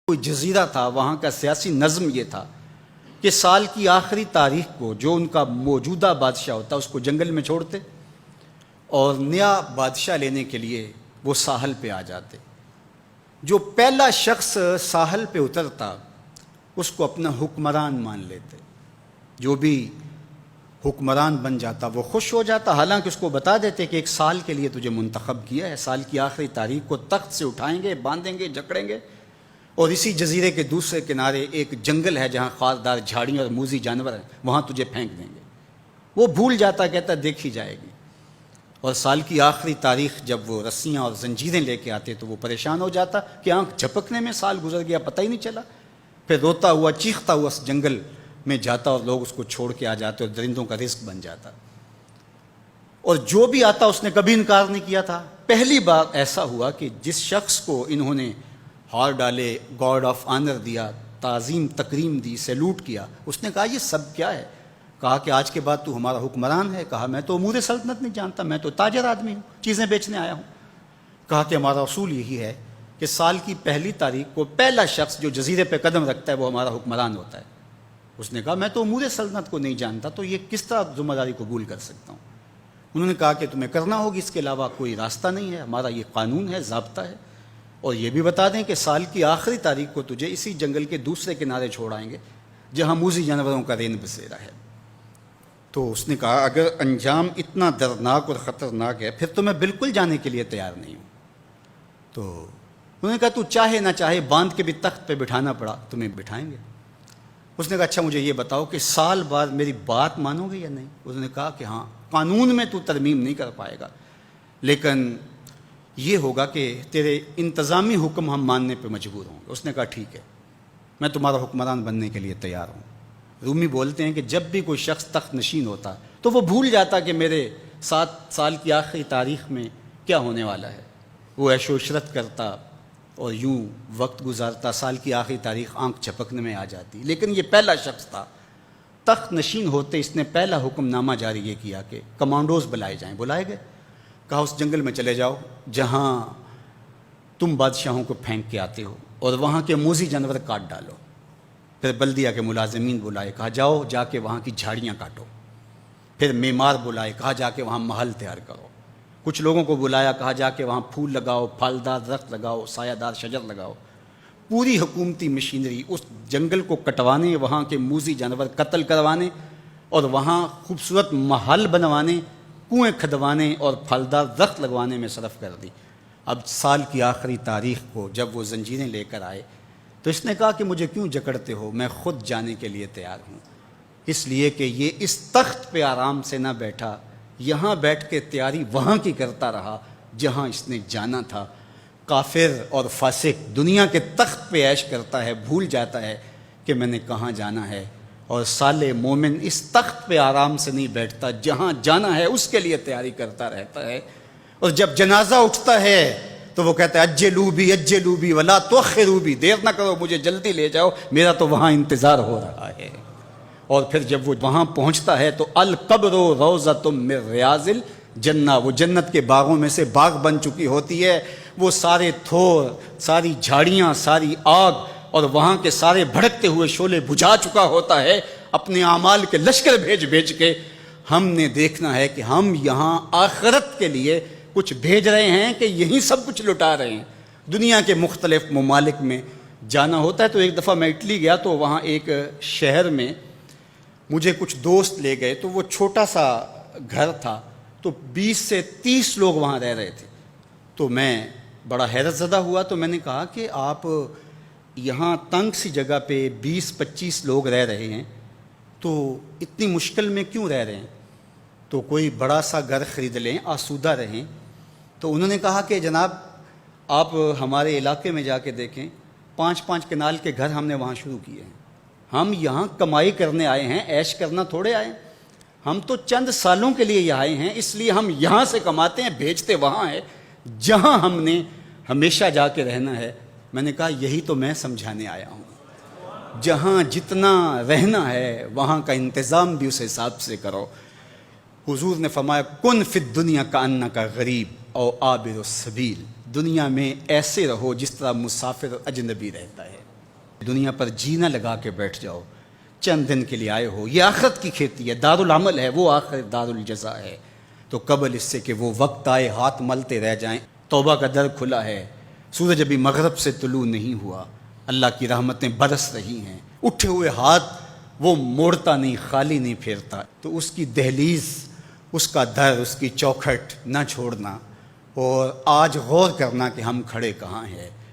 کوئی جزیرہ تھا، وہاں کا سیاسی نظم یہ تھا کہ سال کی آخری تاریخ کو جو ان کا موجودہ بادشاہ ہوتا اس کو جنگل میں چھوڑتے اور نیا بادشاہ لینے کے لیے وہ ساحل پہ آ جاتے۔ جو پہلا شخص ساحل پہ اترتا اس کو اپنا حکمران مان لیتے، جو بھی حکمران بن جاتا وہ خوش ہو جاتا، حالانکہ اس کو بتا دیتے کہ ایک سال کے لیے تجھے منتخب کیا ہے، سال کی آخری تاریخ کو تخت سے اٹھائیں گے، باندھیں گے، جکڑیں گے، اور اسی جزیرے کے دوسرے کنارے ایک جنگل ہے جہاں خاردار جھاڑیاں اور موذی جانور ہیں، وہاں تجھے پھینک دیں گے۔ وہ بھول جاتا، کہتا دیکھی جائے گی۔ اور سال کی آخری تاریخ جب وہ رسیاں اور زنجیریں لے کے آتے تو وہ پریشان ہو جاتا کہ آنکھ جھپکنے میں سال گزر گیا، پتہ ہی نہیں چلا۔ پھر روتا ہوا چیختا ہوا اس جنگل میں جاتا اور لوگ اس کو چھوڑ کے آ جاتے اور درندوں کا رزق بن جاتا، اور جو بھی آتا اس نے کبھی انکار نہیں کیا تھا۔ پہلی بار ایسا ہوا کہ جس شخص کو انہوں نے ہار ڈالے، گارڈ آف آنر دیا، تعظیم تکریم دی، سیلوٹ کیا، اس نے کہا یہ سب کیا ہے؟ کہا کہ آج کے بعد تو ہمارا حکمران ہے۔ کہا میں تو امور سلطنت نہیں جانتا، میں تو تاجر آدمی ہوں، چیزیں بیچنے آیا ہوں۔ کہا کہ ہمارا اصول یہی ہے کہ سال کی پہلی تاریخ کو پہلا شخص جو جزیرے پہ قدم رکھتا ہے وہ ہمارا حکمران ہوتا ہے۔ اس نے کہا میں تو امور سلطنت کو نہیں جانتا، تو یہ کس طرح ذمہ داری قبول کر سکتا ہوں؟ انہوں نے کہا کہ تمہیں کرنا ہوگی، اس کے علاوہ کوئی راستہ نہیں ہے، ہمارا یہ قانون ہے، ضابطہ ہے، اور یہ بھی بتا دیں کہ سال کی آخری تاریخ کو تجھے اسی جنگل کے دوسرے کنارے چھوڑ آئیں گے جہاں موذی جانوروں کا رین بسیرا ہے۔ تو اس نے کہا اگر انجام اتنا دردناک اور خطرناک ہے پھر تو میں بالکل جانے کے لیے تیار نہیں ہوں۔ تو انہوں نے کہا تو چاہے نہ چاہے باندھ کے بھی تخت پہ بٹھانا پڑا تمہیں بٹھائیں گے۔ اس نے کہا اچھا مجھے یہ بتاؤ کہ سال بعد میری بات مانو گے یا نہیں؟ انہوں نے کہا کہ ہاں، قانون میں تو ترمیم نہیں کر پائے گا، لیکن یہ ہوگا کہ تیرے انتظامی حکم ہم ماننے پہ مجبور ہوں گے۔ اس نے کہا ٹھیک ہے، میں تمہارا حکمران بننے کے لیے تیار ہوں۔ رومی بولتے ہیں کہ جب بھی کوئی شخص تخت نشین ہوتا تو وہ بھول جاتا کہ میرے 7 سال کی آخری تاریخ میں کیا ہونے والا ہے۔ وہ عیش و عشرت کرتا اور یوں وقت گزارتا، سال کی آخری تاریخ آنکھ جھپکنے میں آ جاتی۔ لیکن یہ پہلا شخص تھا، تخت نشین ہوتے اس نے پہلا حکم نامہ جاری یہ کیا کہ کمانڈوز بلائے جائیں۔ بلائے گئے، کہا اس جنگل میں چلے جاؤ جہاں تم بادشاہوں کو پھینک کے آتے ہو اور وہاں کے موذی جانور کاٹ ڈالو۔ پھر بلدیہ کے ملازمین بلائے، کہا جاؤ جا کے وہاں کی جھاڑیاں کاٹو۔ پھر معمار بلائے، کہا جا کے وہاں محل تیار کرو۔ کچھ لوگوں کو بلایا، کہا جا کے وہاں پھول لگاؤ، پھلدار درخت لگاؤ، سایہ دار شجر لگاؤ۔ پوری حکومتی مشینری اس جنگل کو کٹوانے، وہاں کے موذی جانور قتل کروانے اور وہاں خوبصورت محل بنوانے، کنویں کھدوانے اور پھلدار درخت لگوانے میں صرف کر دی۔ اب سال کی آخری تاریخ کو جب وہ زنجیریں لے کر آئے تو اس نے کہا کہ مجھے کیوں جکڑتے ہو، میں خود جانے کے لیے تیار ہوں، اس لیے کہ یہ اس تخت پہ آرام سے نہ بیٹھا، یہاں بیٹھ کے تیاری وہاں کی کرتا رہا جہاں اس نے جانا تھا۔ کافر اور فاسق دنیا کے تخت پہ عیش کرتا ہے، بھول جاتا ہے کہ میں نے کہاں جانا ہے، اور صالح مومن اس تخت پہ آرام سے نہیں بیٹھتا، جہاں جانا ہے اس کے لیے تیاری کرتا رہتا ہے۔ اور جب جنازہ اٹھتا ہے تو وہ کہتا ہے اجلوا بی ولا تؤخروا بی، دیر نہ کرو، مجھے جلدی لے جاؤ، میرا تو وہاں انتظار ہو رہا ہے۔ اور پھر جب وہ وہاں پہنچتا ہے تو القبر روضۃ من ریاض الجنہ، وہ جنت کے باغوں میں سے باغ بن چکی ہوتی ہے۔ وہ سارے تھور، ساری جھاڑیاں، ساری آگ اور وہاں کے سارے بھڑکتے ہوئے شعلے بجھا چکا ہوتا ہے، اپنے اعمال کے لشکر بھیج کے۔ ہم نے دیکھنا ہے کہ ہم یہاں آخرت کے لیے کچھ بھیج رہے ہیں کہ یہیں سب کچھ لٹا رہے ہیں۔ دنیا کے مختلف ممالک میں جانا ہوتا ہے۔ تو ایک دفعہ میں اٹلی گیا تو وہاں ایک شہر میں مجھے کچھ دوست لے گئے، تو وہ چھوٹا سا گھر تھا، تو 20 سے 30 لوگ وہاں رہ رہے تھے۔ تو میں بڑا حیرت زدہ ہوا، تو میں نے کہا کہ آپ یہاں تنگ سی جگہ پہ 20-25 لوگ رہ رہے ہیں، تو اتنی مشکل میں کیوں رہ رہے ہیں؟ تو کوئی بڑا سا گھر خرید لیں، آسودہ رہیں۔ تو انہوں نے کہا کہ جناب آپ ہمارے علاقے میں جا کے دیکھیں، 5-5 کنال کے گھر ہم نے وہاں شروع کیے ہیں۔ ہم یہاں کمائی کرنے آئے ہیں، عیش کرنا تھوڑے آئے ہیں، ہم تو چند سالوں کے لیے یہاں آئے ہیں، اس لیے ہم یہاں سے کماتے ہیں، بھیجتے وہاں ہے جہاں ہم نے ہمیشہ جا کے رہنا ہے۔ میں نے کہا یہی تو میں سمجھانے آیا ہوں، جہاں جتنا رہنا ہے وہاں کا انتظام بھی اس حساب سے کرو۔ حضور نے فرمایا کن فی الدنیا کانک غریب او عابر السبیل، دنیا میں ایسے رہو جس طرح مسافر اجنبی رہتا ہے۔ دنیا پر جینا لگا کے بیٹھ جاؤ، چند دن کے لیے آئے ہو، یہ آخرت کی کھیتی ہے، دارالعمل ہے، وہ آخر دارالجزا ہے، تو قبل اس سے کہ وہ وقت آئے ہاتھ ملتے رہ جائیں، توبہ کا در کھلا ہے، سورج ابھی مغرب سے طلوع نہیں ہوا، اللہ کی رحمتیں برس رہی ہیں، اٹھے ہوئے ہاتھ وہ موڑتا نہیں، خالی نہیں پھیرتا، تو اس کی دہلیز، اس کا در، اس کی چوکھٹ نہ چھوڑنا، اور آج غور کرنا کہ ہم کھڑے کہاں ہیں۔